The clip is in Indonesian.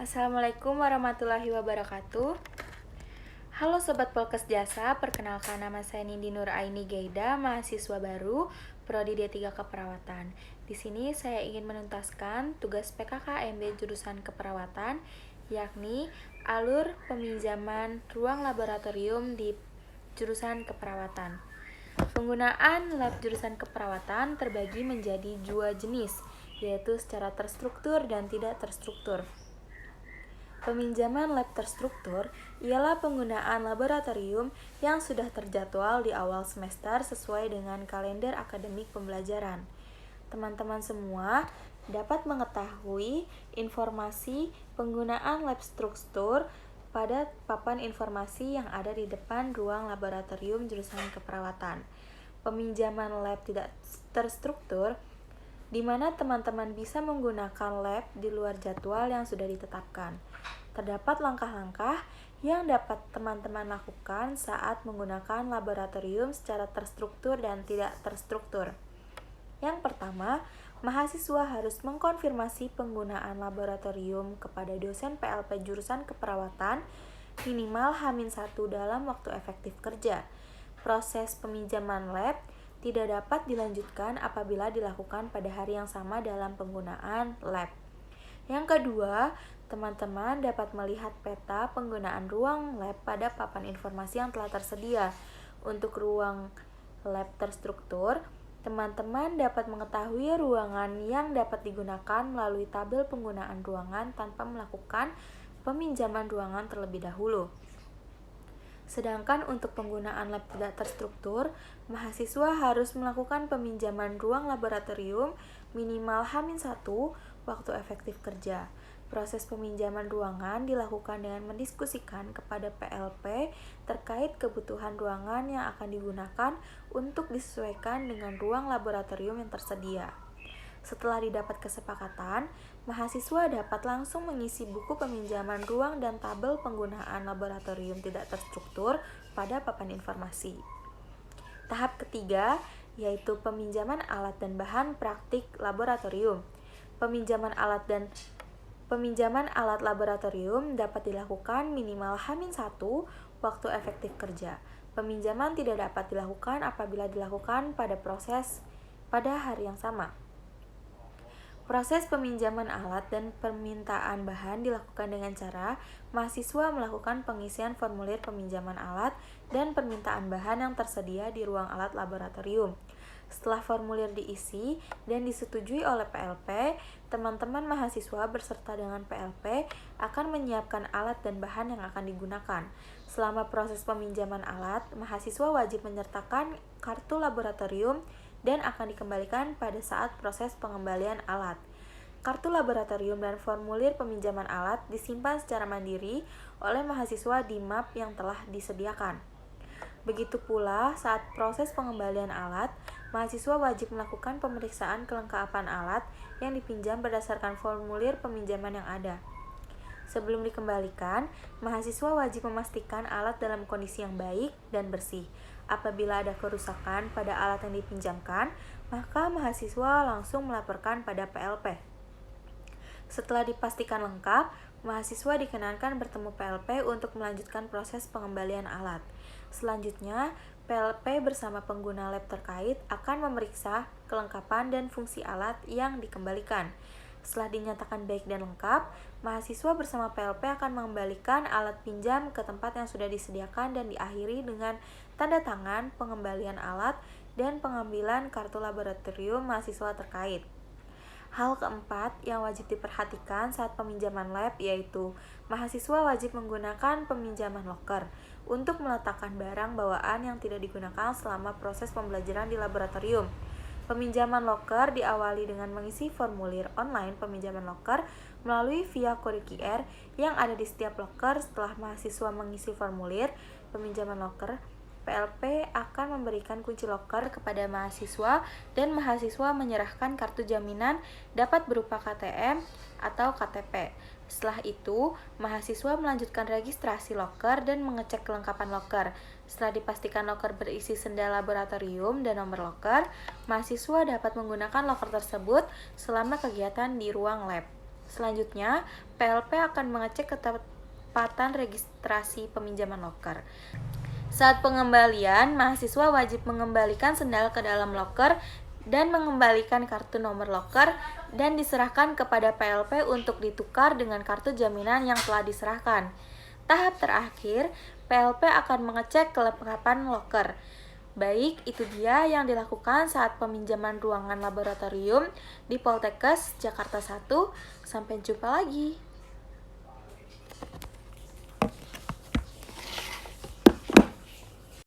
Assalamualaikum warahmatullahi wabarakatuh. Halo Sobat Polkes Jasa, perkenalkan nama saya Nindi Nur Aini Gaida, mahasiswa baru, Prodi D3 Keperawatan. Di sini saya ingin menuntaskan tugas PKKMB jurusan keperawatan, yakni alur peminjaman ruang laboratorium di jurusan keperawatan. Penggunaan lab jurusan keperawatan terbagi menjadi dua jenis, yaitu secara terstruktur dan tidak terstruktur. Peminjaman lab terstruktur ialah penggunaan laboratorium yang sudah terjadwal di awal semester sesuai dengan kalender akademik pembelajaran. Teman-teman semua dapat mengetahui informasi penggunaan lab struktur pada papan informasi yang ada di depan ruang laboratorium jurusan keperawatan. Peminjaman lab tidak terstruktur di mana teman-teman bisa menggunakan lab di luar jadwal yang sudah ditetapkan. Terdapat langkah-langkah yang dapat teman-teman lakukan saat menggunakan laboratorium secara terstruktur dan tidak terstruktur. Yang pertama, mahasiswa harus mengkonfirmasi penggunaan laboratorium kepada dosen PLP jurusan keperawatan minimal H-1 dalam waktu efektif kerja. Proses peminjaman lab tidak dapat dilanjutkan apabila dilakukan pada hari yang sama dalam penggunaan lab. Yang kedua, teman-teman dapat melihat peta penggunaan ruang lab pada papan informasi yang telah tersedia. Untuk ruang lab terstruktur, teman-teman dapat mengetahui ruangan yang dapat digunakan melalui tabel penggunaan ruangan tanpa melakukan peminjaman ruangan terlebih dahulu. Sedangkan untuk penggunaan lab tidak terstruktur, mahasiswa harus melakukan peminjaman ruang laboratorium minimal H-1 waktu efektif kerja. Proses peminjaman ruangan dilakukan dengan mendiskusikan kepada PLP terkait kebutuhan ruangan yang akan digunakan untuk disesuaikan dengan ruang laboratorium yang tersedia. Setelah didapat kesepakatan, mahasiswa dapat langsung mengisi buku peminjaman ruang dan tabel penggunaan laboratorium tidak terstruktur pada papan informasi. Tahap ketiga, yaitu peminjaman alat dan bahan praktik laboratorium. Peminjaman alat laboratorium dapat dilakukan minimal H-1 waktu efektif kerja. Peminjaman tidak dapat dilakukan apabila dilakukan pada hari yang sama. Proses peminjaman alat dan permintaan bahan dilakukan dengan cara mahasiswa melakukan pengisian formulir peminjaman alat dan permintaan bahan yang tersedia di ruang alat laboratorium. Setelah formulir diisi dan disetujui oleh PLP, teman-teman mahasiswa berserta dengan PLP akan menyiapkan alat dan bahan yang akan digunakan. Selama proses peminjaman alat, mahasiswa wajib menyertakan kartu laboratorium dan akan dikembalikan pada saat proses pengembalian alat. Kartu laboratorium dan formulir peminjaman alat disimpan secara mandiri oleh mahasiswa di map yang telah disediakan. Begitu pula saat proses pengembalian alat, mahasiswa wajib melakukan pemeriksaan kelengkapan alat yang dipinjam berdasarkan formulir peminjaman yang ada. Sebelum dikembalikan, mahasiswa wajib memastikan alat dalam kondisi yang baik dan bersih. Apabila ada kerusakan pada alat yang dipinjamkan, maka mahasiswa langsung melaporkan pada PLP. Setelah dipastikan lengkap, mahasiswa dikenankan bertemu PLP untuk melanjutkan proses pengembalian alat. Selanjutnya, PLP bersama pengguna lab terkait akan memeriksa kelengkapan dan fungsi alat yang dikembalikan. Setelah dinyatakan baik dan lengkap, mahasiswa bersama PLP akan mengembalikan alat pinjam ke tempat yang sudah disediakan dan diakhiri dengan tanda tangan pengembalian alat dan pengambilan kartu laboratorium mahasiswa terkait. Hal keempat yang wajib diperhatikan saat peminjaman lab yaitu mahasiswa wajib menggunakan peminjaman loker untuk meletakkan barang bawaan yang tidak digunakan selama proses pembelajaran di laboratorium. Peminjaman loker diawali dengan mengisi formulir online peminjaman loker melalui via kode QR yang ada di setiap loker. Setelah mahasiswa mengisi formulir peminjaman loker, PLP akan memberikan kunci loker kepada mahasiswa dan mahasiswa menyerahkan kartu jaminan dapat berupa KTM atau KTP. Setelah itu, mahasiswa melanjutkan registrasi loker dan mengecek kelengkapan loker. Setelah dipastikan loker berisi senda laboratorium dan nomor loker, mahasiswa dapat menggunakan loker tersebut selama kegiatan di ruang lab. Selanjutnya, PLP akan mengecek ketepatan registrasi peminjaman loker. Saat pengembalian, mahasiswa wajib mengembalikan sendal ke dalam loker dan mengembalikan kartu nomor loker dan diserahkan kepada PLP untuk ditukar dengan kartu jaminan yang telah diserahkan. Tahap terakhir, PLP akan mengecek kelengkapan loker. Baik, itu dia yang dilakukan saat peminjaman ruangan laboratorium di Poltekkes Jakarta 1. Sampai jumpa lagi.